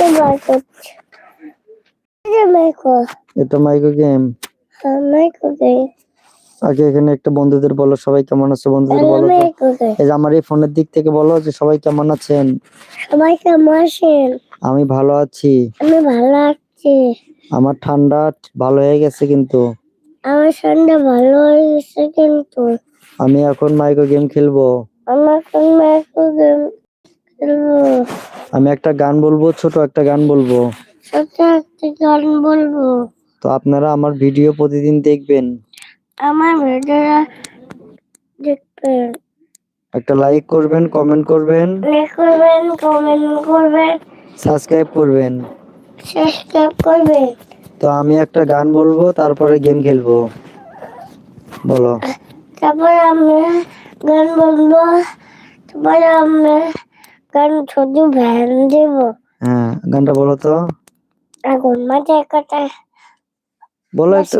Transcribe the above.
Michael. Michael. এটা micro game. Michael game. আগে এখানে একটা বন্ধুদের বলো সবাই কেমন আছে, বন্ধুদের বলো তো। Michael game. এই যে আমার এই ফোনের দিক থেকে বলো যে সবাই কেমন আছেন। সবাই কেমন আছেন? আমি ভালো আছি। আমি ভালো আছি। আমার ঠান্ডা ভালো হয়ে গেছে কিন্তু। আমার ঠান্ডা ভালো হয়ে গেছে কিন্তু। আমি এখন মাইক্রো গেম খেলবো। আমার এখন Michael game খেলবো। আমি একটা গান বলবো, ছোট একটা গান বলবো। ছোট একটা গান বলবো। তো আপনারা আমার ভিডিও প্রতিদিন দেখবেন। আমার ভিডিওটা দেখবেন। একটা লাইক করবেন, কমেন্ট করবেন, লাইক করবেন, কমেন্ট করবেন, সাবস্ক্রাইব করবেন। সাবস্ক্রাইব করবেন। তো আমি একটা গান বলবো, তারপরে গেম খেলবো। বলো। তারপরে আমরা গান বলবো, তারপরে আমরা গান শুধু ভ্যান দেব। হ্যাঁ, গানটা বলো তো। আগুন মাঝে কাটা বলো একটু।